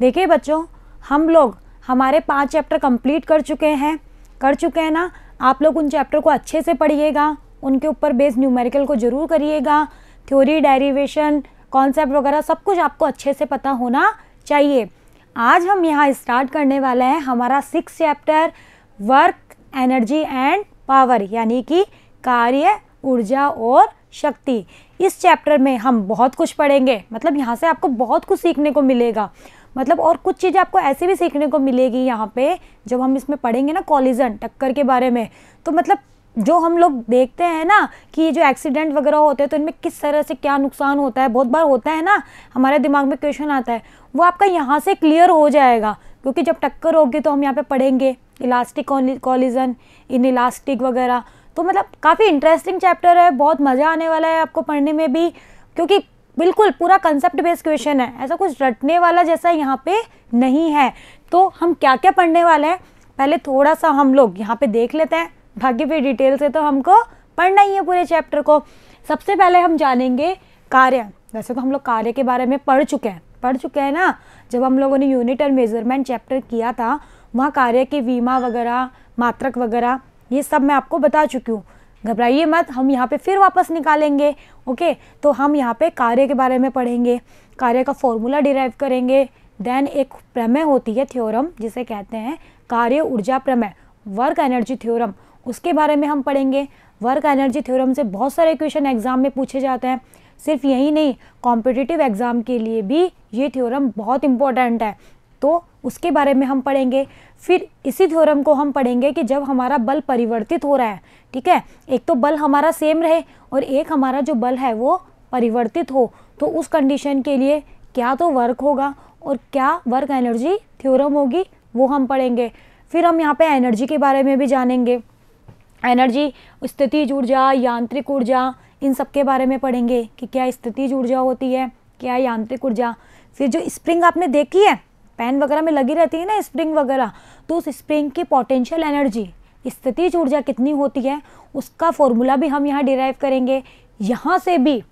देखिए बच्चों, हम लोग हमारे 5 चैप्टर कंप्लीट कर चुके हैं ना। आप लोग उन चैप्टर को अच्छे से पढ़िएगा, उनके ऊपर बेस्ड न्यूमेरिकल को जरूर करिएगा। थ्योरी, डेरिवेशन, कॉन्सेप्ट वगैरह सब कुछ आपको अच्छे से पता होना चाहिए। आज हम यहाँ स्टार्ट करने वाले हैं हमारा 6 chapter, work, energy and power, यानी कि कार्य, ऊर्जा और शक्ति। इस चैप्टर में हम बहुत कुछ पढ़ेंगे, मतलब यहाँ से आपको बहुत कुछ सीखने को मिलेगा। मतलब और कुछ चीज़ें आपको ऐसे भी सीखने को मिलेगी यहाँ पे, जब हम इसमें पढ़ेंगे ना कॉलिजन, टक्कर के बारे में। तो मतलब जो हम लोग देखते हैं ना कि ये जो एक्सीडेंट वगैरह होते हैं तो इनमें किस तरह से क्या नुकसान होता है, बहुत बार होता है ना, हमारे दिमाग में क्वेश्चन आता है, वो आपका यहाँ से क्लियर हो जाएगा। क्योंकि जब टक्कर होगी तो हम यहाँ पे पढ़ेंगे इलास्टिक कॉलिजन, इन इलास्टिक वगैरह। तो मतलब काफ़ी इंटरेस्टिंग चैप्टर है, बहुत मज़ा आने वाला है आपको पढ़ने में भी, क्योंकि बिल्कुल पूरा कंसेप्ट बेस्ड क्वेश्चन है, ऐसा कुछ रटने वाला जैसा यहाँ पे नहीं है। तो हम क्या क्या पढ़ने वाले हैं पहले थोड़ा सा हम लोग यहाँ पे देख लेते हैं, बाकी फिर डिटेल से तो हमको पढ़ना ही है पूरे चैप्टर को। सबसे पहले हम जानेंगे कार्य। वैसे तो हम लोग कार्य के बारे में पढ़ चुके हैं ना, जब हम लोगों ने यूनिट और मेजरमेंट चैप्टर किया था, वहाँ कार्य की वीमा वगैरह, मात्रक वगैरह, ये सब मैं आपको बता चुकी हूँ। घबराइए मत, हम यहाँ पे फिर वापस निकालेंगे। ओके, तो हम यहाँ पे कार्य के बारे में पढ़ेंगे, कार्य का फॉर्मूला डिराइव करेंगे। देन एक प्रमेय होती है, थ्योरम, जिसे कहते हैं कार्य ऊर्जा प्रमेय, वर्क एनर्जी थ्योरम, उसके बारे में हम पढ़ेंगे। वर्क एनर्जी थ्योरम से बहुत सारे क्वेश्चन एग्जाम में पूछे जाते हैं। सिर्फ यही नहीं, कॉम्पिटिटिव एग्जाम के लिए भी ये थ्योरम बहुत इंपॉर्टेंट है, तो उसके बारे में हम पढ़ेंगे। फिर इसी थ्योरम को हम पढ़ेंगे कि जब हमारा बल परिवर्तित हो रहा है, ठीक है, एक तो बल हमारा सेम रहे और एक हमारा जो बल है वो परिवर्तित हो, तो उस कंडीशन के लिए क्या तो वर्क होगा और क्या वर्क एनर्जी थ्योरम होगी, वो हम पढ़ेंगे। फिर हम यहाँ पे एनर्जी के बारे में भी जानेंगे। एनर्जी, स्थितिज ऊर्जा, यांत्रिक ऊर्जा, इन सब के बारे में पढ़ेंगे कि क्या स्थितिज ऊर्जा होती है, क्या यांत्रिक ऊर्जा। फिर जो स्प्रिंग आपने देखी है, पेन वगैरह में लगी रहती है ना स्प्रिंग वगैरह, तो उस स्प्रिंग की पोटेंशियल एनर्जी, स्थितिज ऊर्जा कितनी होती है, उसका फॉर्मूला भी हम यहाँ डिराइव करेंगे। यहाँ से भी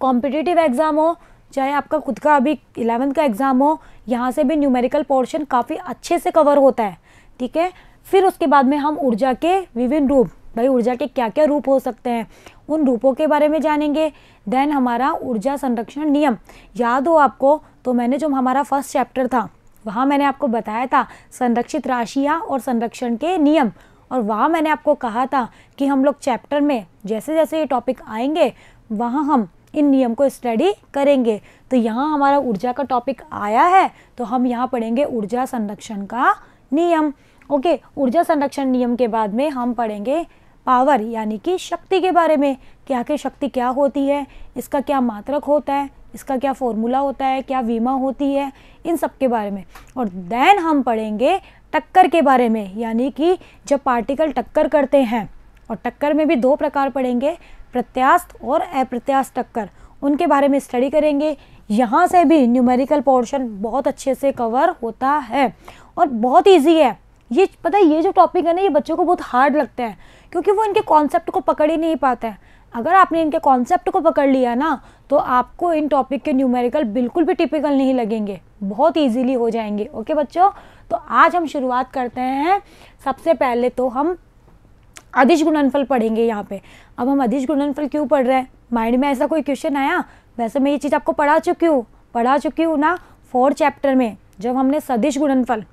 कॉम्पिटिटिव एग्जाम हो, चाहे आपका खुद का अभी 11th का एग्जाम हो, यहाँ से भी न्यूमेरिकल पोर्शन काफ़ी अच्छे से कवर होता है, ठीक है। फिर उसके बाद में हम ऊर्जा के विभिन्न रूप, भाई ऊर्जा के क्या क्या रूप हो सकते हैं, उन रूपों के बारे में जानेंगे। देन हमारा ऊर्जा संरक्षण नियम, याद हो आपको तो मैंने जो हमारा फर्स्ट चैप्टर था वहाँ मैंने आपको बताया था संरक्षित राशियाँ और संरक्षण के नियम, और वहाँ मैंने आपको कहा था कि हम लोग चैप्टर में जैसे जैसे ये टॉपिक आएंगे वहाँ हम इन नियम को स्टडी करेंगे। तो यहाँ हमारा ऊर्जा का टॉपिक आया है, तो हम यहाँ पढ़ेंगे ऊर्जा संरक्षण का नियम। ओके, ऊर्जा संरक्षण नियम के बाद में हम पढ़ेंगे पावर, यानी कि शक्ति के बारे में, कि आखिर शक्ति क्या होती है, इसका क्या मात्रक होता है, इसका क्या फॉर्मूला होता है, क्या वीमा होती है, इन सब के बारे में। और देन हम पढ़ेंगे टक्कर के बारे में, यानी कि जब पार्टिकल टक्कर करते हैं, और टक्कर में भी 2 प्रकार पढ़ेंगे, प्रत्यास्थ और अप्रत्यास्थ टक्कर, उनके बारे में स्टडी करेंगे। यहाँ से भी न्यूमेरिकल पोर्शन बहुत अच्छे से कवर होता है और बहुत ईजी है। ये पता है, ये जो टॉपिक है ना, ये बच्चों को बहुत हार्ड लगता है क्योंकि वो इनके कॉन्सेप्ट को पकड़ ही नहीं पाते हैं। अगर आपने इनके कॉन्सेप्ट को पकड़ लिया ना, तो आपको इन टॉपिक के न्यूमेरिकल बिल्कुल भी टिपिकल नहीं लगेंगे, बहुत इजीली हो जाएंगे। ओके बच्चों, तो आज हम शुरुआत करते हैं। सबसे पहले तो हम अदिश गुणनफल पढ़ेंगे यहाँ पे। अब हम अदिश गुणनफल क्यों पढ़ रहे हैं, माइंड में ऐसा कोई क्वेश्चन आया? वैसे मैं ये चीज़ आपको पढ़ा चुकी हूँ ना 4th चैप्टर में, जब हमने सदिश गुणनफल,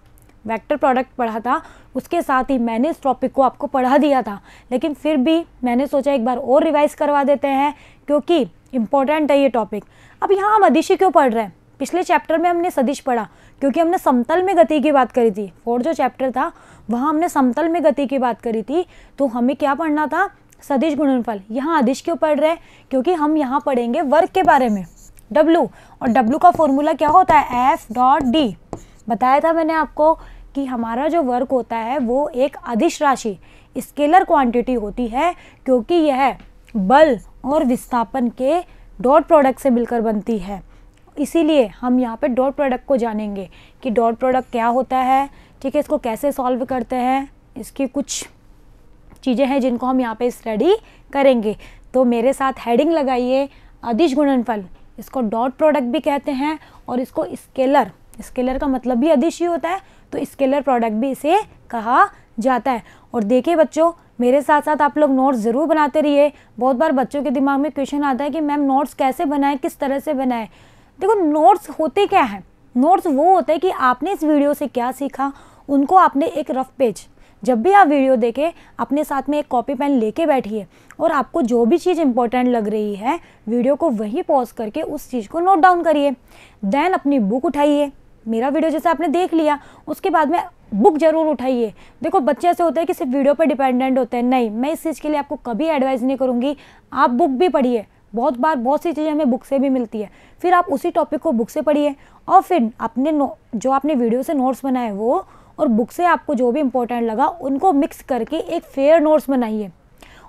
वेक्टर प्रोडक्ट पढ़ा था, उसके साथ ही मैंने इस टॉपिक को आपको पढ़ा दिया था। लेकिन फिर भी मैंने सोचा एक बार और रिवाइज करवा देते हैं क्योंकि इम्पोर्टेंट है ये टॉपिक। अब यहाँ हम अदिश क्यों पढ़ रहे हैं? पिछले चैप्टर में हमने सदिश पढ़ा क्योंकि हमने समतल में गति की बात करी थी। 4th जो चैप्टर था वहाँ हमने समतल में गति की बात करी थी, तो हमें क्या पढ़ना था? सदिश गुणनफल। यहाँ अदिश क्यों पढ़ रहे हैं? क्योंकि हम यहाँ पढ़ेंगे वर्क के बारे में, W, और W का फॉर्मूला क्या होता है? F.D। बताया था मैंने आपको कि हमारा जो वर्क होता है वो एक अदिश राशि, स्केलर क्वांटिटी होती है, क्योंकि यह बल और विस्थापन के डॉट प्रोडक्ट से मिलकर बनती है। इसीलिए हम यहाँ पे डॉट प्रोडक्ट को जानेंगे कि डॉट प्रोडक्ट क्या होता है, ठीक है, इसको कैसे सॉल्व करते हैं, इसकी कुछ चीज़ें हैं जिनको हम यहाँ पे स्टडी करेंगे। तो मेरे साथ हेडिंग लगाइए, अदिश गुणनफल, इसको डॉट प्रोडक्ट भी कहते हैं और इसको स्केलर स्केलर का मतलब भी अदिश ही होता है, तो स्केलर प्रोडक्ट भी इसे कहा जाता है। और देखिए बच्चों, मेरे साथ साथ आप लोग नोट्स ज़रूर बनाते रहिए। बहुत बार बच्चों के दिमाग में क्वेश्चन आता है कि मैम नोट्स कैसे बनाएं, किस तरह से बनाएं। देखो नोट्स होते क्या हैं, नोट्स वो होता है कि आपने इस वीडियो से क्या सीखा, उनको आपने एक रफ पेज, जब भी आप वीडियो देखें अपने साथ में एक कॉपी पेन लेके बैठिए और आपको जो भी चीज़ इंपॉर्टेंट लग रही है वीडियो को वही पॉज करके उस चीज़ को नोट डाउन करिए। देन अपनी बुक उठाइए, मेरा वीडियो जैसे आपने देख लिया उसके बाद में बुक जरूर उठाइए। देखो बच्चे ऐसे होते हैं कि सिर्फ वीडियो पर डिपेंडेंट होते हैं, नहीं, मैं इस चीज़ के लिए आपको कभी एडवाइस नहीं करूँगी। आप बुक भी पढ़िए, बहुत बार बहुत सी चीज़ें हमें बुक से भी मिलती है, फिर आप उसी टॉपिक को बुक से पढ़िए और फिर अपने जो आपने वीडियो से नोट्स बनाए वो और बुक से आपको जो भी इम्पोर्टेंट लगा उनको मिक्स करके एक फेयर नोट्स बनाइए।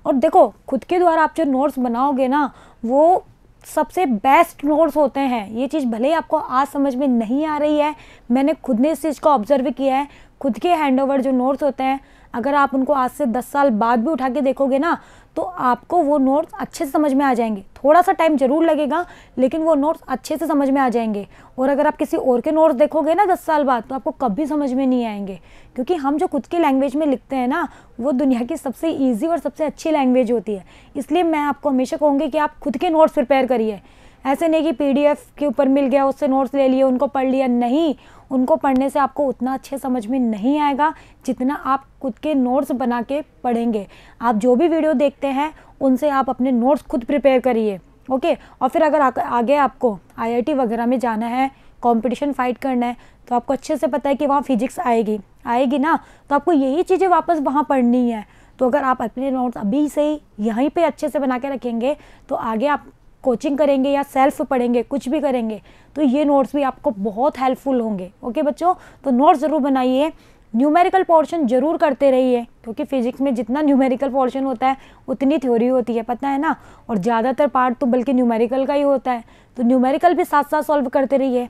और देखो खुद के द्वारा आप जो नोट्स बनाओगे ना वो सबसे बेस्ट नोट्स होते हैं। ये चीज़ भले ही आपको आज समझ में नहीं आ रही है, मैंने खुद ने इस चीज़ को ऑब्जर्व किया है। खुद के हैंडओवर जो नोट्स होते हैं अगर आप उनको आज से 10 साल बाद भी उठा के देखोगे ना तो आपको वो नोट्स अच्छे से समझ में आ जाएंगे। थोड़ा सा टाइम जरूर लगेगा लेकिन वो नोट्स अच्छे से समझ में आ जाएंगे। और अगर आप किसी और के नोट्स देखोगे ना 10 साल बाद तो आपको कभी समझ में नहीं आएंगे, क्योंकि हम जो खुद की लैंग्वेज में लिखते हैं ना वो दुनिया की सबसे ईजी और सबसे अच्छी लैंग्वेज होती है। इसलिए मैं आपको हमेशा कहूँगी कि आप खुद के नोट्स प्रिपेयर करिए। ऐसे नहीं कि PDF के ऊपर मिल गया उससे नोट्स ले लिए उनको पढ़ लिया, नहीं, उनको पढ़ने से आपको उतना अच्छे समझ में नहीं आएगा जितना आप खुद के नोट्स बना के पढ़ेंगे। आप जो भी वीडियो देखते हैं उनसे आप अपने नोट्स खुद प्रिपेयर करिए, ओके। और फिर अगर आगे आपको IIT वगैरह में जाना है, कंपटीशन फाइट करना है, तो आपको अच्छे से पता है कि वहाँ फिजिक्स आएगी ना, तो आपको यही चीज़ें वापस वहाँ पढ़नी है। तो अगर आप अपने नोट्स अभी से ही यहीं पे अच्छे से बना के रखेंगे तो आगे आप कोचिंग करेंगे या सेल्फ पढ़ेंगे, कुछ भी करेंगे तो ये नोट्स भी आपको बहुत हेल्पफुल होंगे, ओके बच्चों। तो नोट्स ज़रूर बनाइए, न्यूमेरिकल पोर्शन ज़रूर करते रहिए, क्योंकि फिजिक्स में जितना न्यूमेरिकल पोर्शन होता है उतनी थ्योरी होती है, पता है ना, और ज़्यादातर पार्ट तो बल्कि न्यूमेरिकल का ही होता है। तो न्यूमेरिकल भी साथ साथ सॉल्व करते रहिए।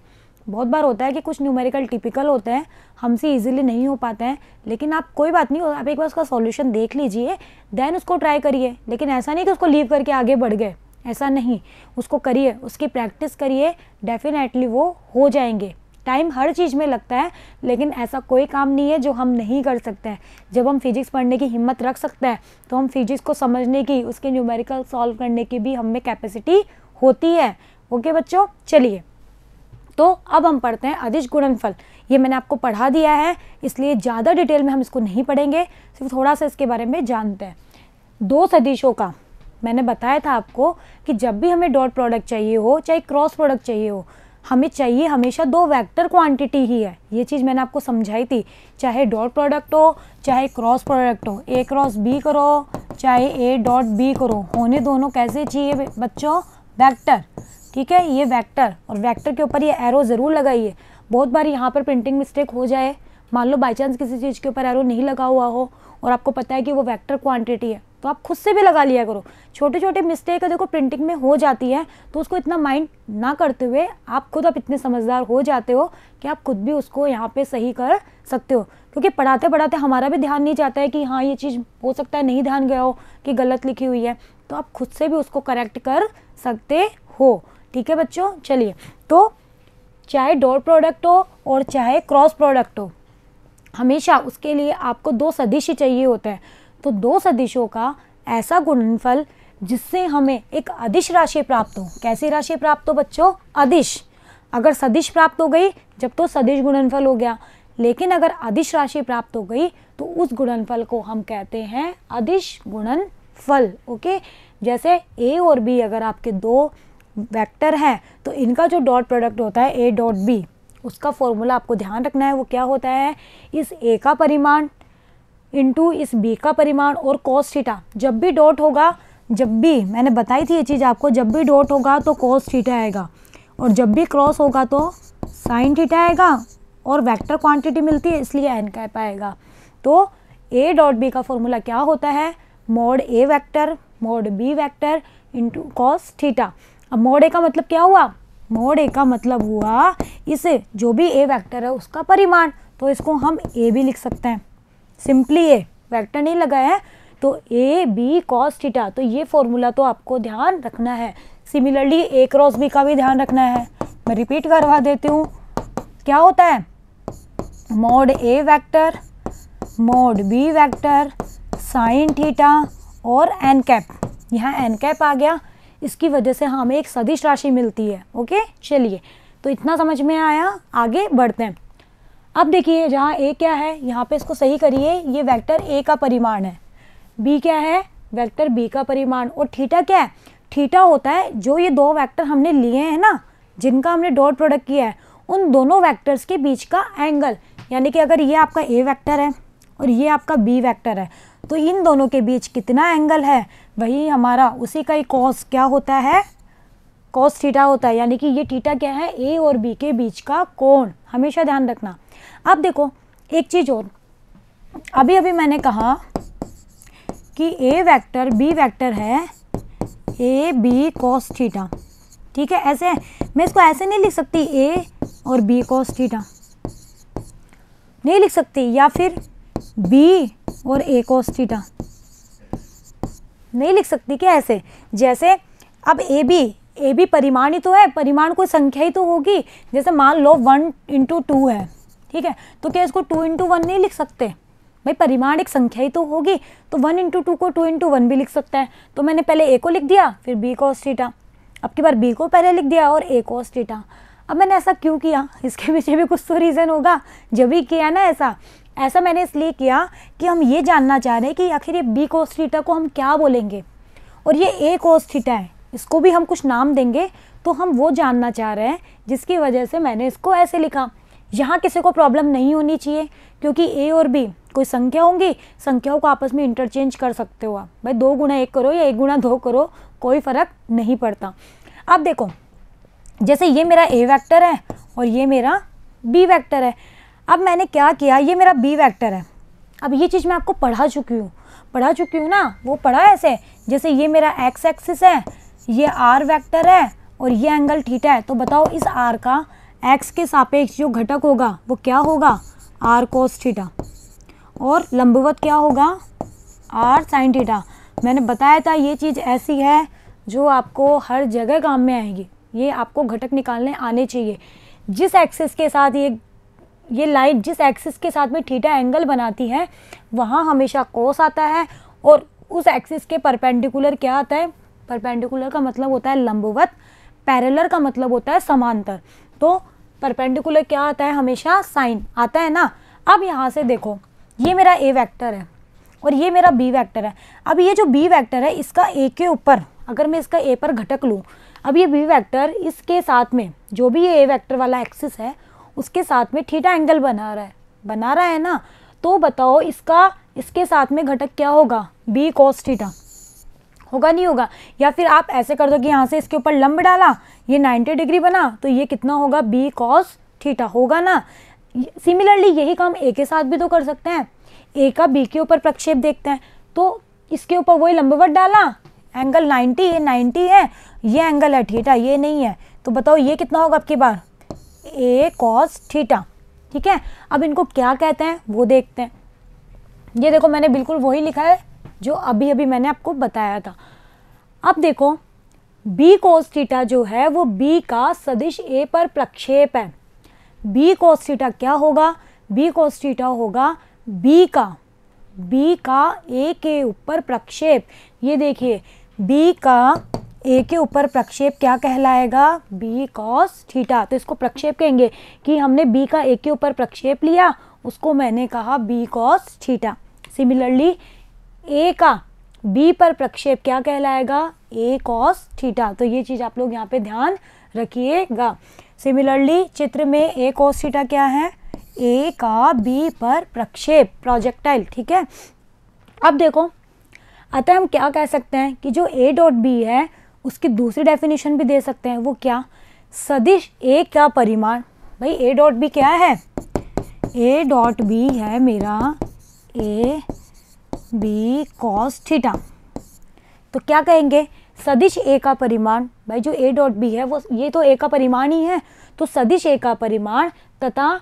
बहुत बार होता है कि कुछ न्यूमेरिकल टिपिकल होते हैं, हमसे इजीली नहीं हो पाते हैं, लेकिन आप कोई बात नहीं, आप एक बार उसका सॉल्यूशन देख लीजिए, देन उसको ट्राई करिए। लेकिन ऐसा नहीं कि उसको लीव करके आगे बढ़ गए, ऐसा नहीं, उसको करिए, उसकी प्रैक्टिस करिए, डेफिनेटली वो हो जाएंगे। टाइम हर चीज़ में लगता है लेकिन ऐसा कोई काम नहीं है जो हम नहीं कर सकते हैं। जब हम फिजिक्स पढ़ने की हिम्मत रख सकते हैं तो हम फिजिक्स को समझने की, उसके न्यूमेरिकल सॉल्व करने की भी हम में कैपेसिटी होती है, ओके बच्चों। चलिए तो अब हम पढ़ते हैं अदिश गुणनफल। ये मैंने आपको पढ़ा दिया है इसलिए ज़्यादा डिटेल में हम इसको नहीं पढ़ेंगे, सिर्फ थोड़ा सा इसके बारे में जानते हैं। दो सदिशों का मैंने बताया था आपको कि जब भी हमें डॉट प्रोडक्ट चाहिए हो चाहे क्रॉस प्रोडक्ट चाहिए हो, हमें चाहिए हमेशा दो वेक्टर क्वांटिटी ही है। ये चीज़ मैंने आपको समझाई थी, चाहे डॉट प्रोडक्ट हो चाहे क्रॉस प्रोडक्ट हो, A क्रॉस B करो चाहे A डॉट B करो, होने दोनों कैसे चाहिए बच्चों, वेक्टर, ठीक है। ये वेक्टर, और वेक्टर के ऊपर ये एरो ज़रूर लगाइए। बहुत बार यहाँ पर प्रिंटिंग मिस्टेक हो जाए, मान लो बाई चांस किसी चीज़ के ऊपर एरो नहीं लगा हुआ हो और आपको पता है कि वो वेक्टर क्वांटिटी है तो आप खुद से भी लगा लिया करो। छोटे छोटे मिस्टेक है देखो प्रिंटिंग में हो जाती है, तो उसको इतना माइंड ना करते हुए आप खुद इतने समझदार हो जाते हो कि आप खुद भी उसको यहाँ पे सही कर सकते हो। क्योंकि पढ़ाते पढ़ाते हमारा भी ध्यान नहीं जाता है कि हाँ ये चीज़ हो सकता है नहीं ध्यान गया हो कि गलत लिखी हुई है, तो आप खुद से भी उसको करेक्ट कर सकते हो, ठीक है बच्चों। चलिए तो चाहे डॉट प्रोडक्ट हो और चाहे क्रॉस प्रोडक्ट हो, हमेशा उसके लिए आपको दो सदिश चाहिए होते हैं। तो दो सदिशों का ऐसा गुणनफल जिससे हमें एक अदिश राशि प्राप्त हो। कैसी राशि प्राप्त हो बच्चों, अदिश। अगर सदिश प्राप्त हो गई जब तो सदिश गुणनफल हो गया, लेकिन अगर अदिश राशि प्राप्त हो गई तो उस गुणनफल को हम कहते हैं अदिश गुणनफल, ओके। जैसे A और B अगर आपके दो वेक्टर हैं तो इनका जो डॉट प्रोडक्ट होता है A डॉट B, उसका फॉर्मूला आपको ध्यान रखना है। वो क्या होता है, इस A का परिमाण इंटू इस B का परिमाण और cos थीटा। जब भी डॉट होगा, जब भी, मैंने बताई थी ये चीज़ आपको, जब भी डॉट होगा तो cos थीटा आएगा और जब भी क्रॉस होगा तो sin थीटा आएगा, और वेक्टर क्वांटिटी मिलती है इसलिए n कैप आएगा। तो A डॉट B का फॉर्मूला क्या होता है, mode A vector mode B vector into cos theta. अब मोड A का मतलब क्या हुआ, मोड A का मतलब हुआ इस जो भी A वेक्टर है उसका परिमाण, तो इसको हम A भी लिख सकते हैं, सिंपली A, वेक्टर नहीं लगाया है तो A B cos थीटा। तो ये फॉर्मूला तो आपको ध्यान रखना है। सिमिलरली A क्रॉस B का भी ध्यान रखना है। मैं रिपीट करवा देती हूँ, क्या होता है, mod A vector, mod B vector, sine theta और एन कैप। यहाँ एन कैप आ गया, इसकी वजह से हमें एक सदिश राशि मिलती है। ओके, चलिए, तो इतना समझ में आया, आगे बढ़ते हैं। अब देखिए जहाँ ए क्या है, यहाँ पे इसको सही करिए, ये वेक्टर ए का परिमाण है, बी क्या है, वेक्टर बी का परिमाण, और थीटा क्या है, थीटा होता है जो ये दो वेक्टर हमने लिए हैं ना, जिनका हमने डॉट प्रोडक्ट किया है, उन दोनों वेक्टर्स के बीच का एंगल। यानी कि अगर ये आपका ए वेक्टर है और ये आपका बी वेक्टर है, तो इन दोनों के बीच कितना एंगल है, वही हमारा उसी का ही कॉस क्या होता है, कॉस थीटा होता है। यानी कि ये थीटा क्या है, ए और बी के बीच का कोण, हमेशा ध्यान रखना। अब देखो एक चीज़ और, अभी अभी मैंने कहा कि ए वेक्टर बी वेक्टर है ए बी कॉस थीटा, ठीक है। ऐसे मैं इसको ऐसे नहीं लिख सकती, ए और बी कॉस थीटा नहीं लिख सकती, या फिर बी और ए कॉस थीटा नहीं लिख सकती क्या ऐसे। जैसे अब ए बी परिमाण ही तो है, परिमाण कोई संख्या ही तो होगी। जैसे मान लो 1 × 2 है, ठीक है, तो क्या इसको 2 × 1 नहीं लिख सकते, भाई परिमाण एक संख्या ही तो होगी, तो 1 × 2 को 2 × 1 भी लिख सकता है। तो मैंने पहले ए को लिख दिया, फिर बी कॉस थीटा, अब की बार बी को पहले लिख दिया और ए कॉस थीटा। अब मैंने ऐसा क्यों किया, इसके पीछे भी कुछ तो रीज़न होगा, जब भी किया ना ऐसा मैंने इसलिए किया कि हम ये जानना चाह रहे हैं कि आखिर ये बी कॉस थीटा को हम क्या बोलेंगे, और ये ए कॉस थीटा है, इसको भी हम कुछ नाम देंगे, तो हम वो जानना चाह रहे हैं, जिसकी वजह से मैंने इसको ऐसे लिखा। यहाँ किसी को प्रॉब्लम नहीं होनी चाहिए, क्योंकि ए और बी कोई संख्या होंगी, संख्याओं को आपस में इंटरचेंज कर सकते हो आप, भाई 2 × 1 करो या 1 × 2 करो, कोई फ़र्क नहीं पड़ता। अब देखो जैसे ये मेरा ए वेक्टर है और ये मेरा बी वेक्टर है। अब मैंने क्या किया, ये मेरा बी वेक्टर है, अब ये चीज़ मैं आपको पढ़ा चुकी हूँ ना, वो पढ़ा ऐसे, जैसे ये मेरा एक्स एक्सिस है, ये आर वेक्टर है और ये एंगल थीटा है। तो बताओ इस आर का एक्स के सापेक्ष जो घटक होगा वो क्या होगा, आर कोस थीटा, और लंबवत क्या होगा, आर साइन थीटा। मैंने बताया था ये चीज़ ऐसी है जो आपको हर जगह काम में आएगी, ये आपको घटक निकालने आने चाहिए। जिस एक्सिस के साथ ये लाइन जिस एक्सिस के साथ में थीटा एंगल बनाती है, वहाँ हमेशा कोस आता है, और उस एक्सिस के परपेंडिकुलर क्या आता है, परपेंडिकुलर का मतलब होता है लंबवत, पैरेलल का मतलब होता है समांतर। तो परपेंडिकुलर क्या आता है, हमेशा साइन आता है ना। अब यहाँ से देखो ये मेरा ए वेक्टर है और ये मेरा बी वेक्टर है। अब ये जो बी वेक्टर है इसका ए के ऊपर, अगर मैं इसका ए पर घटक लूँ, अब ये बी वेक्टर इसके साथ में जो भी ये ए वेक्टर वाला एक्सिस है उसके साथ में थीटा एंगल बना रहा है ना। तो बताओ इसके साथ में घटक क्या होगा, बी कॉस थीटा होगा, नहीं होगा। या फिर आप ऐसे कर दो कि यहाँ से इसके ऊपर लंब डाला, ये 90 डिग्री बना, तो ये कितना होगा, बी कॉस थीटा होगा ना। सिमिलरली यही काम ए के साथ भी तो कर सकते हैं, ए का बी के ऊपर प्रक्षेप देखते हैं, तो इसके ऊपर वही लंबवत डाला, एंगल 90, ये 90 है, ये एंगल है थीटा, ये नहीं है, तो बताओ ये कितना होगा आपकी बार, ए कॉस थीटा, ठीक है। अब इनको क्या कहते हैं वो देखते हैं। ये देखो मैंने बिल्कुल वही लिखा है जो अभी अभी मैंने आपको बताया था। अब देखो बी कॉस थीटा जो है वो बी का सदिश ए पर प्रक्षेप है। बी कॉस थीटा क्या होगा, बी कॉस थीटा होगा बी का ए के ऊपर प्रक्षेप। ये देखिए बी का ए के ऊपर प्रक्षेप क्या कहलाएगा, बी कॉस थीटा। तो इसको प्रक्षेप कहेंगे कि हमने बी का ए के ऊपर प्रक्षेप लिया, उसको मैंने कहा बी कॉस थीटा। सिमिलरली ए का बी पर प्रक्षेप क्या कहलाएगा, ए कॉस थीटा। तो ये चीज़ आप लोग यहाँ पे ध्यान रखिएगा। सिमिलरली चित्र में ए कॉस थीटा क्या है, ए का बी पर प्रक्षेप, प्रोजेक्टाइल, ठीक है। अब देखो अतः हम क्या कह सकते हैं कि जो ए डॉट बी है उसकी दूसरी डेफिनेशन भी दे सकते हैं, वो क्या, सदिश ए का परिमाण। भाई ए डॉट बी क्या है, ए डॉट बी है मेरा ए बी कॉस थीटा। तो क्या कहेंगे, सदिश ए का परिमाण। भाई जो ए डॉट बी है वो ये तो ए का परिमाण ही है, तो सदिश ए का परिमाण तथा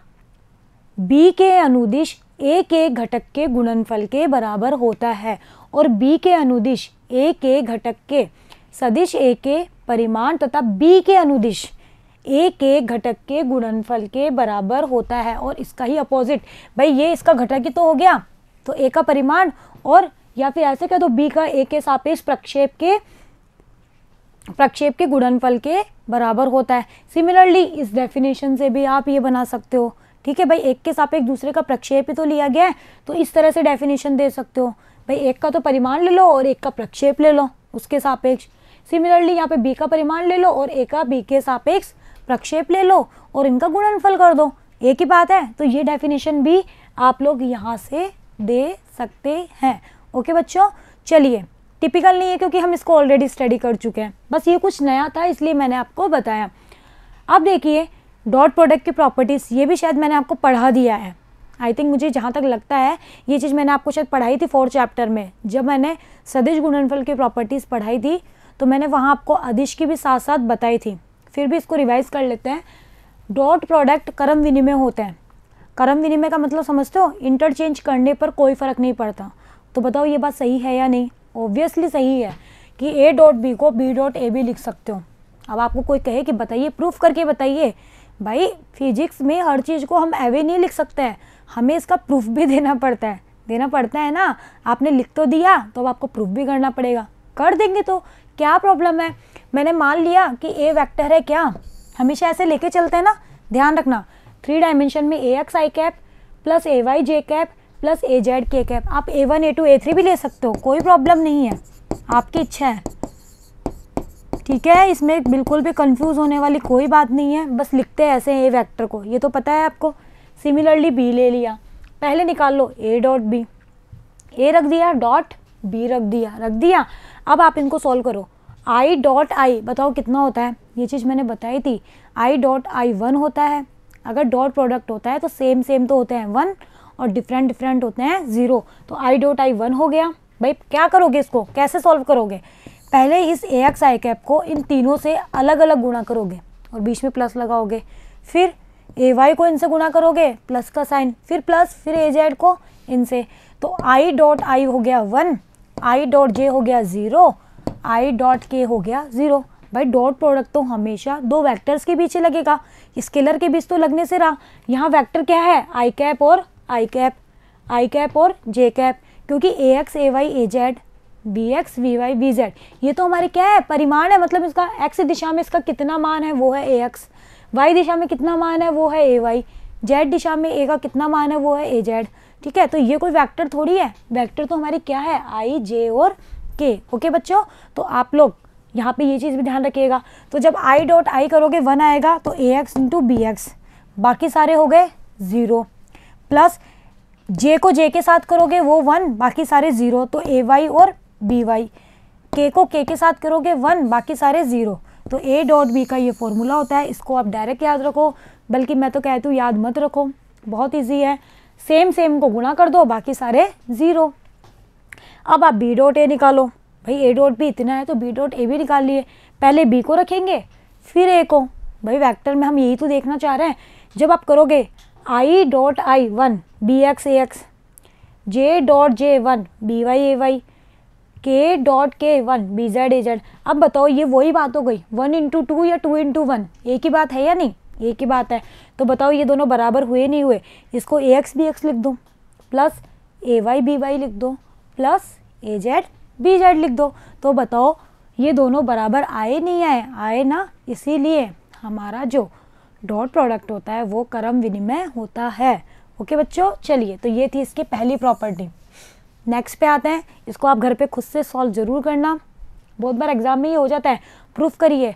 बी के अनुदिश ए के घटक के गुणनफल के बराबर होता है, और बी के अनुदिश ए के घटक के सदिश ए के परिमाण तथा बी के अनुदिश एक एक घटक के गुणनफल के बराबर होता है। और इसका ही अपोजिट, भाई ये इसका घटक ही तो हो गया, तो ए का परिमाण, और या फिर ऐसे कह दो बी का ए के सापेक्ष प्रक्षेप के गुणनफल के बराबर होता है। सिमिलरली इस डेफिनेशन से भी आप ये बना सकते हो, ठीक है भाई, एक के सापेक्ष दूसरे का प्रक्षेप ही तो लिया गया है, तो इस तरह से डेफिनेशन दे सकते हो भाई, एक का तो परिमाण ले लो और एक का प्रक्षेप ले लो उसके सापेक्ष। सिमिलरली यहाँ पे बी का परिमाण ले लो और ए का बी के सापेक्ष प्रक्षेप ले लो और इनका गुणनफल कर दो, एक ही बात है। तो ये डेफिनेशन भी आप लोग यहाँ से दे सकते हैं। ओके बच्चों, चलिए, टिपिकल नहीं है क्योंकि हम इसको ऑलरेडी स्टडी कर चुके हैं, बस ये कुछ नया था इसलिए मैंने आपको बताया। अब देखिए डॉट प्रोडक्ट की प्रॉपर्टीज़, ये भी शायद मैंने आपको पढ़ा दिया है। आई थिंक मुझे जहाँ तक लगता है ये चीज़ मैंने आपको शायद पढ़ाई थी 4th चैप्टर में, जब मैंने सदिश गुणनफल की प्रॉपर्टीज़ पढ़ाई थी तो मैंने वहाँ आपको अदिश की भी साथ साथ बताई थी। फिर भी इसको रिवाइज कर लेते हैं। डॉट प्रोडक्ट क्रम विनिमय होता है। क्रम विनिमय का मतलब समझते हो, इंटरचेंज करने पर कोई फ़र्क नहीं पड़ता। तो बताओ ये बात सही है या नहीं? ऑब्वियसली सही है कि ए डॉट बी को बी डॉट ए भी लिख सकते हो। अब आपको कोई कहे कि बताइए, प्रूफ करके बताइए, भाई फिजिक्स में हर चीज़ को हम एवे नहीं लिख सकते हैं, हमें इसका प्रूफ भी देना पड़ता है ना। आपने लिख तो दिया तो अब आपको प्रूफ भी करना पड़ेगा, कर देंगे तो क्या प्रॉब्लम है। मैंने मान लिया कि ए वेक्टर है, क्या हमेशा ऐसे लेके चलते हैं ना, ध्यान रखना 3 डायमेंशन में ए X I cap plus A Y J cap plus A Z K cap. आप A1 A2 A3 भी ले सकते हो, कोई प्रॉब्लम नहीं है, आपकी इच्छा है, ठीक है। इसमें बिल्कुल भी कंफ्यूज होने वाली कोई बात नहीं है, बस लिखते हैं ऐसे ए वेक्टर को, ये तो पता है आपको। सिमिलरली बी ले लिया, पहले निकाल लो ए डॉट बी, ए रख दिया डॉट बी रख दिया। अब आप इनको सॉल्व करो। आई डॉट आई बताओ कितना होता है, ये चीज़ मैंने बताई थी। आई डॉट आई 1 होता है। अगर डॉट प्रोडक्ट होता है तो सेम तो होते हैं 1 और डिफरेंट होते हैं 0। तो आई डॉट आई 1 हो गया। भाई क्या करोगे, इसको कैसे सॉल्व करोगे? पहले इस ए एक्स आई कैप को इन तीनों से अलग अलग गुणा करोगे और बीच में प्लस लगाओगे, फिर ए वाई को इनसे गुणा करोगे प्लस का साइन, फिर प्लस, फिर ए जेड को इनसे। तो आई डॉट आई हो गया 1, आई डॉट जे हो गया 0, आई डॉट के हो गया 0। भाई डॉट प्रोडक्ट तो हमेशा 2 वेक्टर्स के बीच लगेगा, स्केलर के बीच तो लगने से रहा। यहाँ वेक्टर क्या है, आई कैप और आई कैप और जे कैप, क्योंकि A X A Y A Z, B X we Y V Z, ये तो हमारे क्या है, परिमाण है। मतलब इसका एक्स दिशा में इसका कितना मान है वो है ए एक्स, वाई दिशा में कितना मान है वो है ए वाई, जेड दिशा में ए का कितना मान है वो है ए जेड, ठीक है। तो ये कोई वेक्टर थोड़ी है, वेक्टर तो हमारी क्या है, आई जे और के। ओके बच्चों, तो आप लोग यहाँ पे ये चीज़ भी ध्यान रखिएगा। तो जब आई डॉट आई करोगे 1 आएगा, तो ए एक्स इंटू बी एक्स, बाकी सारे हो गए 0, प्लस जे को जे के साथ करोगे वो 1, बाकी सारे 0, तो ए वाई और बी वाई। के को के साथ करोगे 1, बाकी सारे 0। तो ए डॉट बी का ये फॉर्मूला होता है। इसको आप डायरेक्ट याद रखो, बल्कि मैं तो कहती हूँ याद मत रखो, बहुत ईजी है। सेम को गुणा कर दो, बाकी सारे 0। अब आप बी डॉट ए निकालो। भाई ए डॉट बी इतना है तो बी डॉट ए भी निकाल लिए। पहले बी को रखेंगे फिर ए को। भाई वेक्टर में हम यही तो देखना चाह रहे हैं। जब आप करोगे I dot I 1 B X A X, J dot J 1 B Y A Y, K dot K 1 B Z A Z. अब बताओ ये वही बात हो गई 1 इंटू 2 या 2 इंटू 1, एक ही बात है या नहीं? एक ही बात है। तो बताओ ये दोनों बराबर हुए नहीं हुए? इसको ए एक्स बी एक्स लिख दो, plus A Y B Y लिख दो, plus A Z B Z लिख दो। तो बताओ ये दोनों बराबर आए नहीं आए? आए ना, इसीलिए हमारा जो डॉट प्रोडक्ट होता है वो क्रम विनिमय होता है। ओके बच्चों, चलिए, तो ये थी इसकी पहली प्रॉपर्टी। नेक्स्ट पे आते हैं। इसको आप घर पे खुद से सॉल्व जरूर करना, बहुत बार एग्जाम में ही हो जाता है। प्रूफ करिए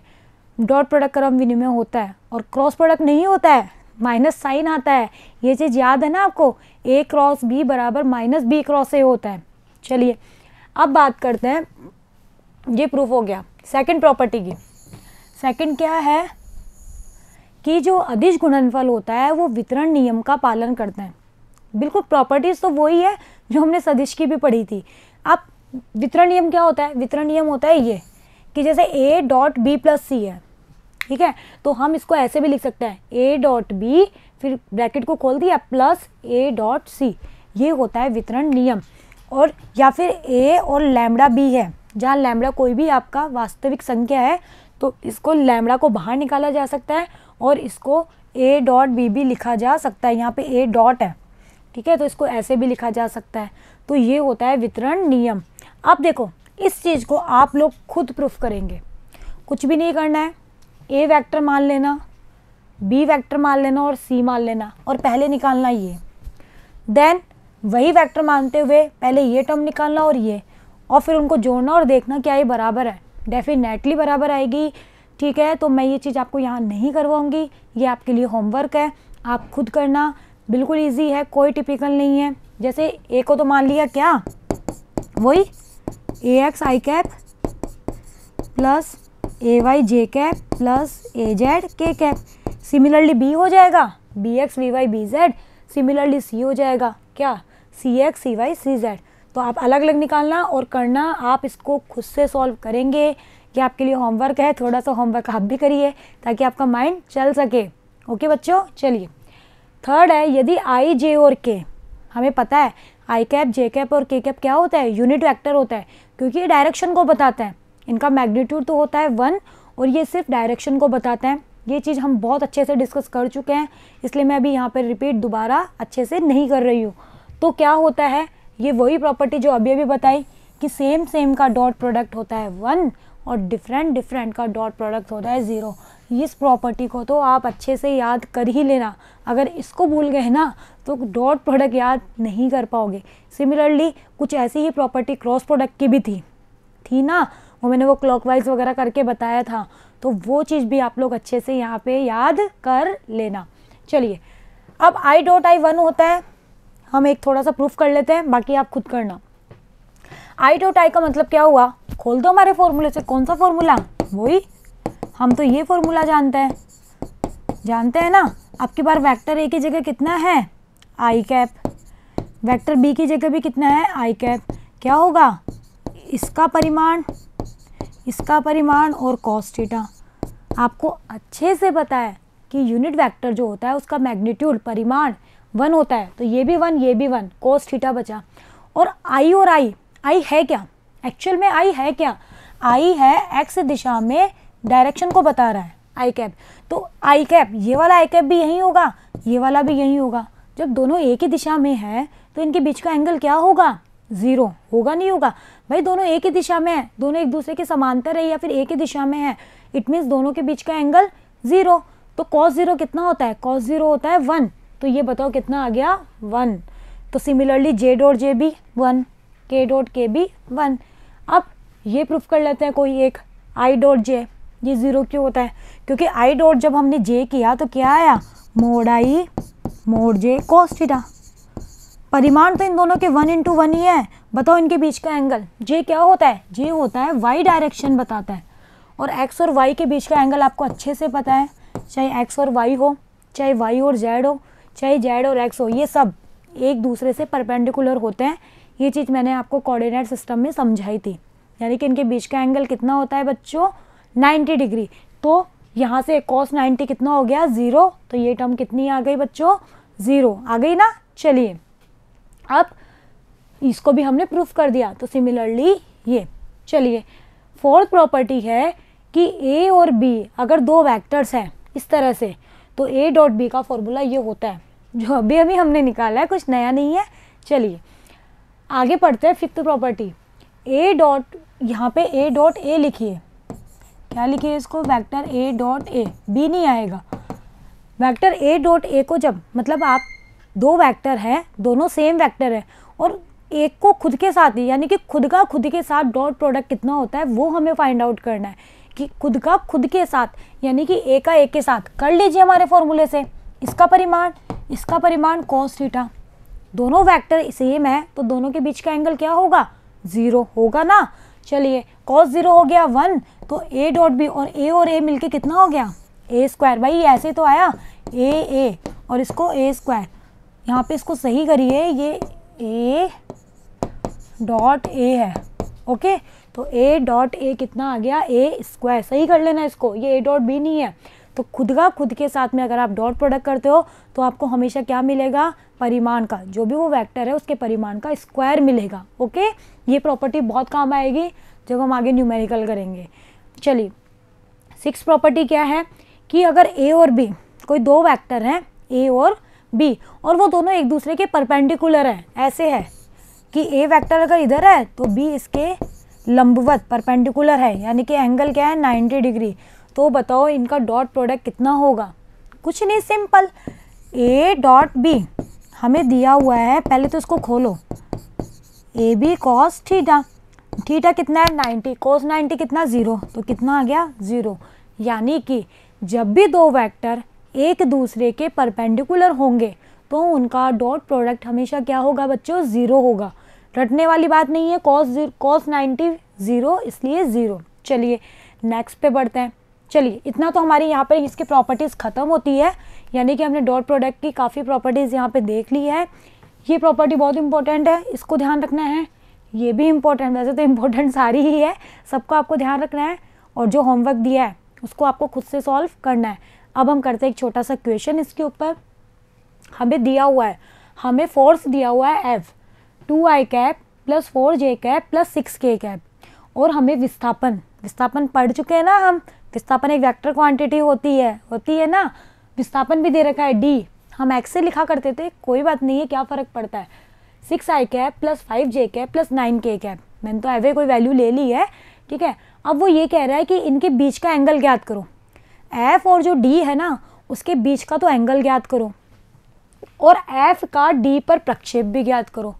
डॉट प्रोडक्ट क्रम विनिमय होता है और क्रॉस प्रोडक्ट नहीं होता है, माइनस साइन आता है। ये चीज़ याद है ना आपको, ए क्रॉस बी बराबर माइनस बी क्रॉस ए होता है। चलिए अब बात करते हैं, ये प्रूफ हो गया सेकंड प्रॉपर्टी की। सेकंड क्या है कि जो अदिश गुणनफल होता है वो वितरण नियम का पालन करते हैं। बिल्कुल प्रॉपर्टीज तो वही है जो हमने सदिश की भी पढ़ी थी। अब वितरण नियम क्या होता है? वितरण नियम होता है ये कि जैसे ए डॉट बी प्लस सी है, ठीक है, तो हम इसको ऐसे भी लिख सकते हैं ए डॉट बी, फिर ब्रैकेट को खोल दिया, प्लस ए डॉट सी। ये होता है वितरण नियम। और या फिर ए और लैम्बडा बी है, जहाँ लैम्बडा कोई भी आपका वास्तविक संख्या है तो इसको लैम्बडा को बाहर निकाला जा सकता है और इसको ए डॉट बी भी लिखा जा सकता है। यहाँ पे ए डॉट है, ठीक है, तो इसको ऐसे भी लिखा जा सकता है। तो ये होता है वितरण नियम। अब देखो इस चीज़ को आप लोग खुद प्रूफ करेंगे, कुछ भी नहीं करना है। ए वेक्टर मान लेना, बी वेक्टर मान लेना और सी मान लेना, और पहले निकालना ये, देन वही वेक्टर मानते हुए पहले ये टर्म निकालना और फिर उनको जोड़ना और देखना क्या ये बराबर है। डेफिनेटली बराबर आएगी, ठीक है। तो मैं ये चीज़ आपको यहाँ नहीं करवाऊँगी, ये आपके लिए होमवर्क है, आप खुद करना, बिल्कुल ईजी है, कोई टिपिकल नहीं है। जैसे ए को तो मान लिया क्या, वही A X I cap plus A Y J cap plus A Z K cap. Similarly B हो जाएगा B X we Y B Z, similarly C हो जाएगा क्या, C X C Y C Z. तो आप अलग अलग निकालना और करना, आप इसको खुद से सॉल्व करेंगे। ये आपके लिए होमवर्क है, थोड़ा सा होमवर्क आप भी करिए ताकि आपका माइंड चल सके। ओके बच्चों, चलिए थर्ड है, यदि आई जे और के, हमें पता है आई कैप जे कैप और के कैप क्या होता है, यूनिट वेक्टर होता है, क्योंकि ये डायरेक्शन को बताता है। इनका मैग्नीट्यूड तो होता है 1 और ये सिर्फ डायरेक्शन को बताता है। ये चीज़ हम बहुत अच्छे से डिस्कस कर चुके हैं, इसलिए मैं अभी यहाँ पर रिपीट दोबारा अच्छे से नहीं कर रही हूँ। तो क्या होता है, ये वही प्रॉपर्टी जो अभी बताई कि सेम का डॉट प्रोडक्ट होता है 1 और डिफरेंट का डॉट प्रोडक्ट होता है 0। इस प्रॉपर्टी को तो आप अच्छे से याद कर ही लेना, अगर इसको भूल गए ना तो डॉट प्रोडक्ट याद नहीं कर पाओगे। सिमिलरली कुछ ऐसी ही प्रॉपर्टी क्रॉस प्रोडक्ट की भी थी ना, वो मैंने वो क्लॉकवाइज वगैरह करके बताया था, तो वो चीज़ भी आप लोग अच्छे से यहाँ पे याद कर लेना। चलिए अब आई डॉट आई 1 होता है, हम एक थोड़ा सा प्रूफ कर लेते हैं, बाकी आप खुद करना। आई डॉट आई का मतलब क्या हुआ, खोल दो हमारे फॉर्मूले से, कौन सा फॉर्मूला, वही हम तो ये फॉर्मूला जानते हैं ना। अब की बार वेक्टर ए की जगह कितना है आई कैप, वेक्टर बी की जगह भी कितना है आई कैप, क्या होगा इसका परिमाण और कॉस थीटा। आपको अच्छे से पता है कि यूनिट वेक्टर जो होता है उसका मैग्नीट्यूड परिमाण 1 होता है, तो ये भी 1 ये भी 1, कॉस थीटा बचा। और आई है क्या, एक्चुअल में आई है क्या, आई है एक्स दिशा में डायरेक्शन को बता रहा है आई कैप। तो आई कैप, ये वाला आई कैप भी यही होगा, ये वाला भी यही होगा। जब दोनों एक ही दिशा में है तो इनके बीच का एंगल क्या होगा, 0 होगा, नहीं होगा भाई, दोनों एक ही दिशा में है, दोनों एक दूसरे के समांतर है या फिर एक ही दिशा में है, इट मीन्स दोनों के बीच का एंगल 0। तो cos 0 कितना होता है, cos 0 होता है 1, तो ये बताओ कितना आ गया 1। तो सिमिलरली जे डॉट जे भी 1, के डॉट के भी 1। अब ये प्रूफ कर लेते हैं कोई एक, आई डॉट जे, ये 0 क्यों होता है, क्योंकि आई डॉट जब हमने जे किया तो क्या आया, mode I mode J cos theta. परिमाण तो इन दोनों के 1 × 1 ही है, बताओ इनके बीच का एंगल, जे क्या होता है, जे होता है वाई डायरेक्शन बताता है, और एक्स और वाई के बीच का एंगल आपको अच्छे से पता है, चाहे एक्स और वाई हो, चाहे वाई और जेड हो, चाहे जेड और एक्स हो, ये सब एक दूसरे से परपेंडिकुलर होते हैं। ये चीज़ मैंने आपको कोऑर्डिनेट सिस्टम में समझाई थी, यानी कि इनके बीच का एंगल कितना होता है बच्चों, 90 डिग्री। तो यहाँ से cos 90 कितना हो गया 0, तो ये टर्म कितनी आ गई बच्चों, 0 आ गई ना। चलिए अब इसको भी हमने प्रूफ कर दिया, तो सिमिलरली ये, चलिए फोर्थ प्रॉपर्टी है कि ए और बी अगर दो वेक्टर्स हैं इस तरह से, तो ए डॉट बी का फॉर्मूला ये होता है, जो अभी हमने निकाला है, कुछ नया नहीं है। चलिए आगे पढ़ते हैं फिफ्थ प्रॉपर्टी, ए डॉट, यहाँ पे ए डॉट ए लिखिए, क्या लिखिए इसको, vector A dot A, B नहीं आएगा। वेक्टर ए डॉट ए को जब, मतलब आप दो वेक्टर हैं, दोनों सेम वेक्टर है, और एक को खुद के साथ ही, यानी कि खुद का खुद के साथ डॉट प्रोडक्ट कितना होता है वो हमें फाइंड आउट करना है, कि खुद का खुद के साथ, यानी कि ए का ए के साथ कर लीजिए हमारे फॉर्मूले से, इसका परिमाण cos थीटा, दोनों वेक्टर सेम है तो दोनों के बीच का एंगल क्या होगा, 0 होगा ना। चलिए cos 0 हो गया 1, तो ए डॉट बी और ए मिलके कितना हो गया, ए स्क्वायर। भाई ऐसे तो आया ए और इसको ए स्क्वायर, यहाँ पे इसको सही करिए, ये ए डॉट ए है, ओके, तो ए डॉट ए कितना आ गया, ए स्क्वायर, सही कर लेना इसको, ये ए डॉट बी नहीं है। तो खुद का खुद के साथ में अगर आप डॉट प्रोडक्ट करते हो तो आपको हमेशा क्या मिलेगा, परिमाण का, जो भी वो वेक्टर है उसके परिमाण का स्क्वायर मिलेगा, ओके। ये प्रॉपर्टी बहुत काम आएगी जब हम आगे न्यूमेरिकल करेंगे। चलिए 6th प्रॉपर्टी क्या है कि अगर ए और बी, कोई दो वेक्टर हैं ए और बी, और वो दोनों एक दूसरे के परपेंडिकुलर हैं, ऐसे है कि ए वेक्टर अगर इधर है तो बी इसके लंबवत परपेंडिकुलर है, यानी कि एंगल क्या है 90 डिग्री। तो बताओ इनका डॉट प्रोडक्ट कितना होगा? कुछ नहीं, सिंपल, ए डॉट बी हमें दिया हुआ है, पहले तो इसको खोलो, A B cos theta, theta कितना है 90, कॉस 90 कितना 0, तो कितना आ गया 0। यानी कि जब भी दो वेक्टर एक दूसरे के परपेंडिकुलर होंगे तो उनका डॉट प्रोडक्ट हमेशा क्या होगा बच्चों? 0 होगा। रटने वाली बात नहीं है, कॉस 90 0, इसलिए 0। चलिए नेक्स्ट पे बढ़ते हैं। चलिए इतना तो हमारी यहाँ पर इसकी प्रॉपर्टीज़ ख़त्म होती है, यानी कि हमने डॉट प्रोडक्ट की काफ़ी प्रॉपर्टीज़ यहाँ पे देख ली है। ये प्रॉपर्टी बहुत इंपॉर्टेंट है, इसको ध्यान रखना है। ये भी इम्पोर्टेंट, वैसे तो इम्पोर्टेंट सारी ही है, सबको आपको ध्यान रखना है, और जो होमवर्क दिया है उसको आपको खुद से सॉल्व करना है। अब हम करते हैं एक छोटा सा क्वेश्चन इसके ऊपर। हमें दिया हुआ है, हमें फोर्स दिया हुआ है F 2i cap plus 4j cap plus 6k cap, और हमें विस्थापन पढ़ चुके हैं ना हम, विस्थापन एक वेक्टर क्वांटिटी होती है ना, विस्थापन भी दे रखा है d, हम x से लिखा करते थे, कोई बात नहीं है, क्या फ़र्क पड़ता है। 6i cap plus 5j cap plus 9k cap, मैंने तो एवे कोई वैल्यू ले ली है, ठीक है। अब वो ये कह रहा है कि इनके बीच का एंगल ज्ञात करो, f और जो d है ना उसके बीच का तो एंगल ज्ञात करो, और f का d पर प्रक्षेप भी ज्ञात करो।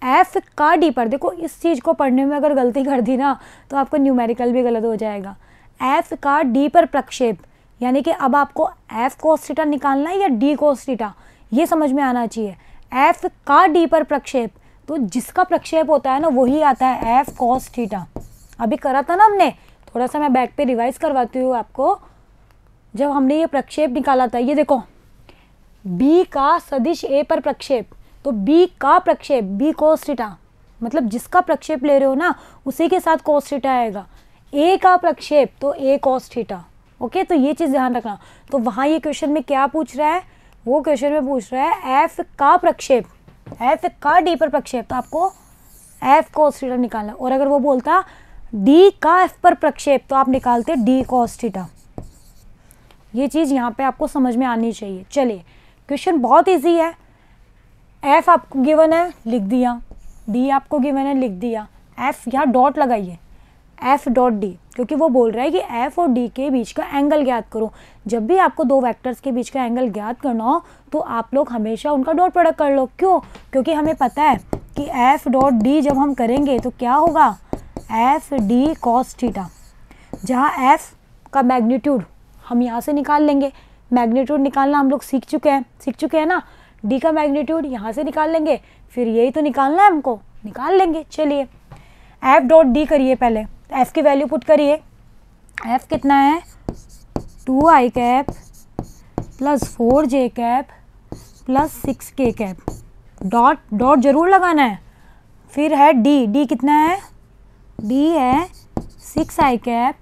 f का d पर, देखो इस चीज़ को पढ़ने में अगर गलती कर दी ना तो आपको न्यूमेरिकल भी गलत हो जाएगा। f का d पर प्रक्षेप, यानी कि अब आपको f cos थीटा निकालना है या d cos थीटा, ये समझ में आना चाहिए। f का d पर प्रक्षेप, तो जिसका प्रक्षेप होता है ना वही आता है f cos थीटा। अभी करा था ना हमने, थोड़ा सा मैं बैक पे रिवाइज करवाती हूँ आपको। जब हमने ये प्रक्षेप निकाला था, ये देखो b का सदिश a पर प्रक्षेप, तो b का प्रक्षेप b cos थीटा, मतलब जिसका प्रक्षेप ले रहे हो ना उसी के साथ cos थीटा आएगा। a का प्रक्षेप तो a cos थीटा, ओके, तो ये चीज़ ध्यान रखना। तो वहाँ ये क्वेश्चन में क्या पूछ रहा है, वो क्वेश्चन में पूछ रहा है f का प्रक्षेप, f का d पर प्रक्षेप, तो आपको f cos थीटा निकालना। और अगर वो बोलता d का f पर प्रक्षेप तो आप निकालते d cos थीटा। ये चीज़ यहाँ पे आपको समझ में आनी चाहिए। चलिए क्वेश्चन बहुत इजी है, f आपको गिवन है लिख दिया, d आपको गिवन है लिख दिया, f यहाँ डॉट लगाइए, f डॉट d, क्योंकि वो बोल रहा है कि f और d के बीच का एंगल ज्ञात करो। जब भी आपको दो वेक्टर्स के बीच का एंगल ज्ञात करना हो तो आप लोग हमेशा उनका डॉट प्रोडक्ट कर लो। क्यों? क्योंकि हमें पता है कि f डॉट d जब हम करेंगे तो क्या होगा, f d cos थीटा, जहाँ f का मैग्नीट्यूड हम यहाँ से निकाल लेंगे, मैग्नीट्यूड निकालना हम लोग सीख चुके हैं ना, d का मैग्नीट्यूड यहाँ से निकाल लेंगे, फिर यही तो निकालना है हमको, निकाल लेंगे। चलिए f डॉट d करिए, पहले f की वैल्यू पुट करिए, f कितना है 2i cap plus 4j cap plus 6k cap, dot जरूर लगाना है। फिर है d कितना है, d है 6i कैप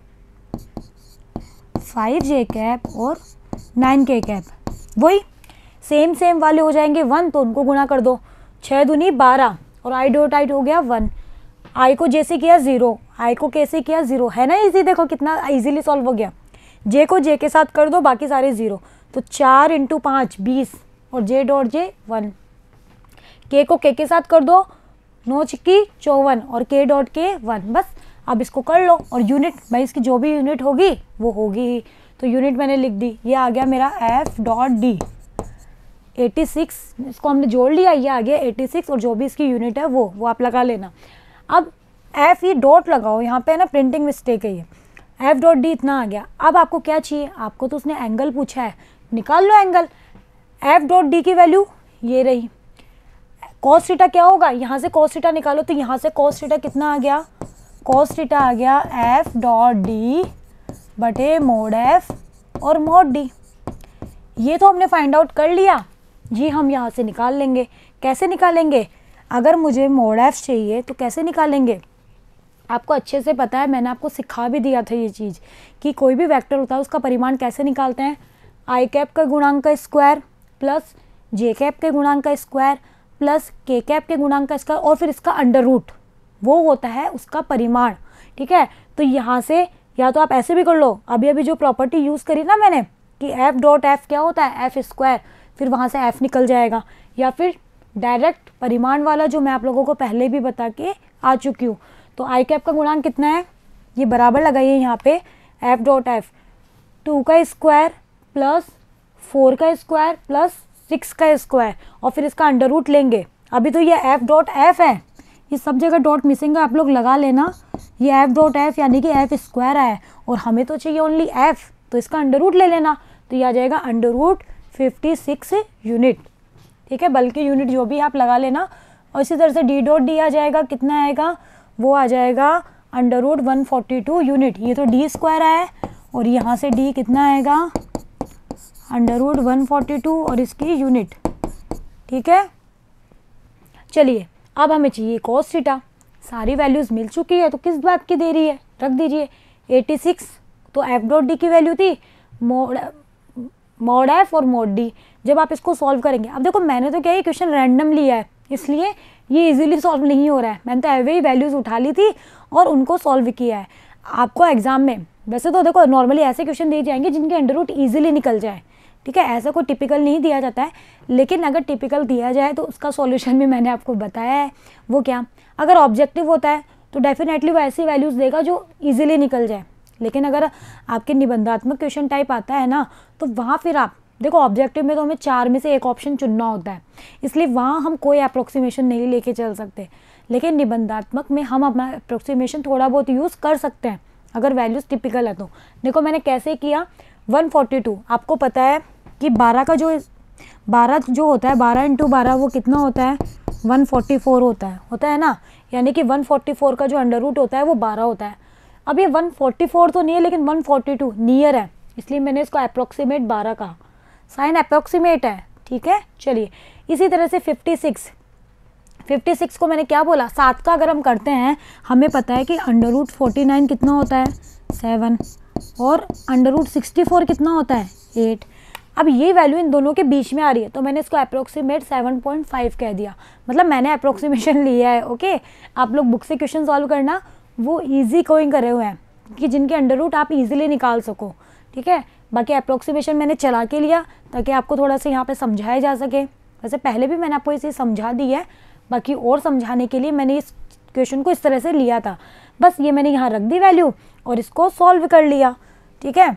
5j कैप और 9k कैप, वही सेम वाले हो जाएंगे 1, तो उनको गुणा कर दो, 6 दूनी 12 और i डॉट i हो गया 1, i को j से किया 0, i को k से किया 0, है ना इजी, देखो कितना इजीली सॉल्व हो गया। j को j के साथ कर दो, बाकी सारे 0, तो 4 × 5 20 और j डॉट j 1, k को k के साथ कर दो, 9 × 54 और k डॉट k 1, बस अब इसको कर लो। और यूनिट, भाई इसकी जो भी यूनिट होगी वो होगी ही, तो यूनिट मैंने लिख दी, ये आ गया मेरा f डॉट d 86, इसको हमने जोड़ लिया, ये आ गया 86, और जो भी इसकी यूनिट है वो आप लगा लेना। अब f ये डॉट लगाओ, यहाँ पे है ना प्रिंटिंग मिस्टेक है, ये f डॉट d इतना आ गया। अब आपको क्या चाहिए, आपको तो उसने एंगल पूछा है, निकाल लो एंगल। f डॉट d की वैल्यू ये रही, cos थीटा क्या होगा, यहाँ से cos थीटा निकालो, तो यहाँ से cos थीटा कितना आ गया, cos थीटा आ गया f डॉट d बटे मोड f और मोड d। ये तो हमने फाइंड आउट कर लिया जी, हम यहाँ से निकाल लेंगे। कैसे निकालेंगे, अगर मुझे मोड f चाहिए तो कैसे निकालेंगे, आपको अच्छे से पता है, मैंने आपको सिखा भी दिया था ये चीज़ कि कोई भी वेक्टर होता है उसका परिमाण कैसे निकालते हैं, i कैप का गुणांक का स्क्वायर प्लस j कैप के गुणांक का स्क्वायर प्लस k कैप के गुणांक का स्क्वायर और फिर इसका अंडर रूट, वो होता है उसका परिमाण, ठीक है। तो यहाँ से या तो आप ऐसे भी कर लो, अभी जो प्रॉपर्टी यूज़ करी ना मैंने कि एफ डॉट एफ क्या होता है, एफ स्क्वायर, फिर वहाँ से एफ निकल जाएगा, या फिर डायरेक्ट परिमाण वाला जो मैं आप लोगों को पहले भी बता के आ चुकी हूँ। तो आई कैप का गुणांक कितना है, ये बराबर लगाइए यहाँ पे एफ डॉट एफ 2 का स्क्वायर प्लस 4 का स्क्वायर प्लस 6 का स्क्वायर, और फिर इसका अंडर रूट लेंगे। अभी तो ये एफ डॉट एफ है, ये सब जगह डॉट मिसिंग है, आप लोग लगा लेना। ये एफ डॉट एफ यानी कि एफ स्क्वायर है और हमें तो चाहिए ओनली एफ, तो इसका अंडर रूट ले लेना। तो ये आ जाएगा अंडर रूट 56 यूनिट, ठीक है, बल्कि यूनिट जो भी आप लगा लेना। और इसी तरह से डी डॉट डी आ जाएगा, कितना आएगा, वो आ जाएगा अंडर रूट 142 यूनिट। ये तो डी स्क्वायर है और यहाँ से डी कितना आएगा, अंडर रूट 142 और इसकी यूनिट, ठीक है। चलिए अब हमें चाहिए कॉस थीटा, सारी वैल्यूज़ मिल चुकी है, तो किस बात की देरी है, रख दीजिए 86। तो एफ डॉट डी की वैल्यू थी मॉड एफ और मॉड डी। जब आप इसको सॉल्व करेंगे, अब देखो मैंने तो क्या ये क्वेश्चन रैंडम लिया है, इसलिए ये इजीली सॉल्व नहीं हो रहा है, मैंने तो एवे ही वैल्यूज़ उठा ली थी और उनको सॉल्व किया है। आपको एग्जाम में वैसे तो देखो नॉर्मली ऐसे क्वेश्चन दिए जाएंगे जिनके अंडर रूट ईजिली निकल जाए, ठीक है, ऐसा कोई टिपिकल नहीं दिया जाता है। लेकिन अगर टिपिकल दिया जाए तो उसका सॉल्यूशन भी मैंने आपको बताया है। वो क्या, अगर ऑब्जेक्टिव होता है तो डेफिनेटली वो ऐसी वैल्यूज़ देगा जो इजीली निकल जाए। लेकिन अगर आपके निबंधात्मक क्वेश्चन टाइप आता है ना, तो वहाँ फिर आप देखो ऑब्जेक्टिव में तो हमें 4 में से एक ऑप्शन चुनना होता है, इसलिए वहाँ हम कोई अप्रोक्सीमेशन नहीं लेके चल सकते। लेकिन निबंधात्मक में हम अपना अप्रोक्सीमेशन थोड़ा बहुत यूज़ कर सकते हैं अगर वैल्यूज़ टिपिकल है तो। देखो मैंने कैसे किया, 142 आपको पता है कि 12 का जो 12 जो होता है, 12 इंटू 12 वो कितना होता है, 144 होता है ना, यानी कि 144 का जो अंडर रूट होता है वो 12 होता है। अब ये 144 तो नहीं है लेकिन 142 नियर है, इसलिए मैंने इसको अप्रोक्सीमेट 12 कहा, साइन अप्रोक्सीमेट है, ठीक है। चलिए इसी तरह से 56 को मैंने क्या बोला, 7 का अगर हम करते हैं, हमें पता है कि अंडर रूट 49 कितना होता है, 7, और अंडर रूट 64 कितना होता है, 8। अब ये वैल्यू इन दोनों के बीच में आ रही है, तो मैंने इसको अप्रोक्सीमेट 7.5 कह दिया, मतलब मैंने अप्रोक्सीमेशन लिया है। ओके, आप लोग बुक से क्वेश्चन सॉल्व करना, वो इजी कोइंग करे हुए हैं कि जिनके अंडर रूट आप इजीली निकाल सको, ठीक है। बाकी अप्रोक्सीमेशन मैंने चला के लिया ताकि आपको थोड़ा सा यहाँ पे समझाया जा सके। वैसे पहले भी मैंने आपको इसे समझा दी है, बाकी और समझाने के लिए मैंने इस क्वेश्चन को इस तरह से लिया था। बस ये मैंने यहाँ रख दी वैल्यू और इसको सॉल्व कर लिया, ठीक है।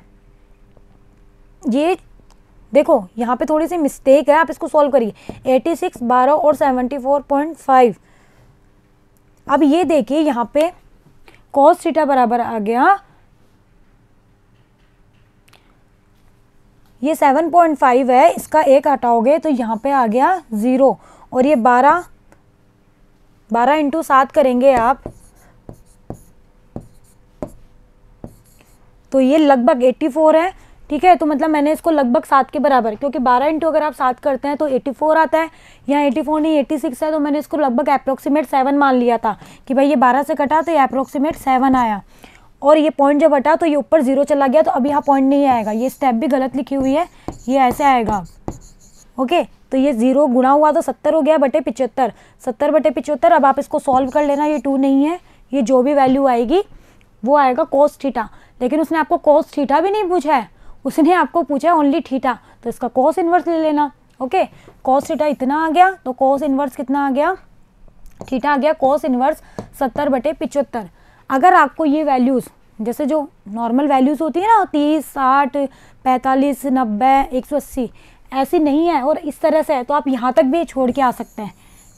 ये देखो यहाँ पे थोड़ी सी मिस्टेक है, आप इसको सॉल्व करिए। 86, 12 और 74.5। अब ये देखिए यहाँ पे cos थीटा बराबर आ गया, ये 7.5 है, इसका 1 हटाओगे तो यहाँ पे आ गया 0, और ये 12 इंटू 7 करेंगे आप तो ये लगभग 84 है, ठीक है। तो मतलब मैंने इसको लगभग 7 के बराबर, क्योंकि 12 इंटू अगर आप 7 करते हैं तो 84 आता है, यहाँ 84 नहीं 86 है, तो मैंने इसको लगभग अप्रोक्सीमेट 7 मान लिया था कि भाई ये 12 से कटा तो ये अप्रोक्सीमेट 7 आया, और ये पॉइंट जब हटा तो ये ऊपर 0 चला गया, तो अब यहाँ पॉइंट नहीं आएगा, ये स्टेप भी गलत लिखी हुई है, ये ऐसे आएगा। ओके, तो ये 0 गुणा हुआ तो 70 हो गया बटे 75, 70 बटे 75। अब आप इसको सॉल्व कर लेना, ये 2 नहीं है, ये जो भी वैल्यू आएगी वो आएगा cos थीटा। लेकिन उसने आपको cos थीटा भी नहीं पूछा है, उसने आपको पूछा है ओनली थीटा, तो इसका cos इन्वर्स ले लेना। ओके, cos थीटा इतना आ गया, तो cos इन्वर्स कितना आ गया, थीटा आ गया cos इन्वर्स 70 बटे 75। अगर आपको ये वैल्यूज़ जैसे जो नॉर्मल वैल्यूज़ होती है ना 30, 60, 45, 90, 180 ऐसी नहीं है और इस तरह से है, तो आप यहाँ तक भी छोड़ के आ सकते हैं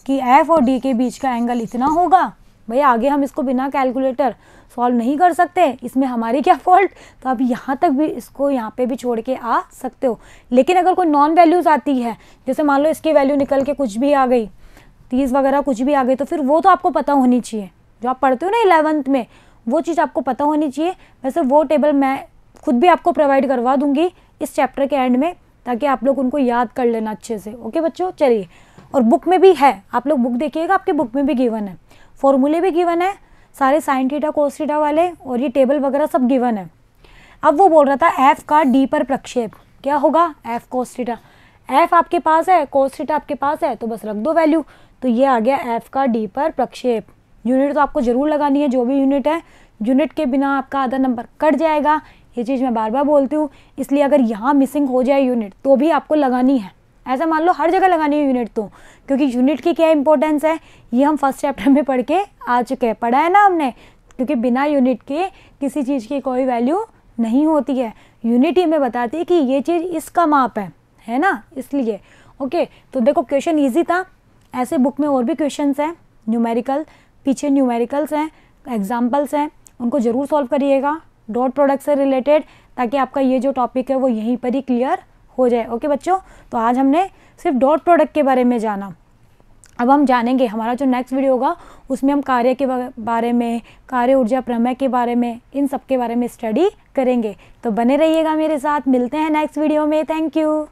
कि एफ और डी के बीच का एंगल इतना होगा। भैया आगे हम इसको बिना कैलकुलेटर सॉल्व नहीं कर सकते, इसमें हमारी क्या फॉल्ट, तो आप यहाँ तक भी इसको यहाँ पे भी छोड़ के आ सकते हो। लेकिन अगर कोई नॉन वैल्यूज़ आती है, जैसे मान लो इसकी वैल्यू निकल के कुछ भी आ गई, 30 वगैरह कुछ भी आ गई, तो फिर वो तो आपको पता होनी चाहिए, जो आप पढ़ते हो ना 11th में, वो चीज़ आपको पता होनी चाहिए। वैसे वो टेबल मैं खुद भी आपको प्रोवाइड करवा दूंगी इस चैप्टर के एंड में, ताकि आप लोग उनको याद कर लेना अच्छे से। ओके बच्चों, चलिए, और बुक में भी है, आप लोग बुक देखिएगा, आपके बुक में भी गिवन है, फॉर्मूले भी गिवन है, सारे साइन थीटा कोस थीटा वाले, और ये टेबल वगैरह सब गिवन है। अब वो बोल रहा था एफ का डी पर प्रक्षेप क्या होगा, एफ कोस थीटा। एफ आपके पास है, कोस थीटा आपके पास है, तो बस रख दो वैल्यू, तो ये आ गया एफ का डी पर प्रक्षेप। यूनिट तो आपको जरूर लगानी है, जो भी यूनिट है, यूनिट के बिना आपका आधा नंबर कट जाएगा, ये चीज़ मैं बार बार बोलती हूँ, इसलिए अगर यहाँ मिसिंग हो जाए यूनिट तो भी आपको लगानी है। ऐसा मान लो हर जगह लगानी है यूनिट तो, क्योंकि यूनिट की क्या इंपॉर्टेंस है ये हम फर्स्ट चैप्टर में पढ़ के आ चुके हैं, पढ़ा है ना हमने। क्योंकि बिना यूनिट के किसी चीज़ की कोई वैल्यू नहीं होती है। यूनिट ही हमें बताती है कि ये चीज़ इसका माप है ना, इसलिए। ओके, तो देखो क्वेश्चन ईजी था। ऐसे बुक में और भी क्वेश्चंस हैं न्यूमेरिकल, पीछे न्यूमेरिकल्स हैं, एग्जाम्पल्स हैं, उनको ज़रूर सॉल्व करिएगा डॉट प्रोडक्ट से रिलेटेड, ताकि आपका ये जो टॉपिक है वो यहीं पर ही क्लियर हो जाए। ओके बच्चों, तो आज हमने सिर्फ डॉट प्रोडक्ट के बारे में जाना। अब हम जानेंगे हमारा जो नेक्स्ट वीडियो होगा उसमें हम कार्य के बारे में, कार्य ऊर्जा प्रमेय के बारे में, इन सब के बारे में स्टडी करेंगे। तो बने रहिएगा मेरे साथ, मिलते हैं नेक्स्ट वीडियो में। Thank you.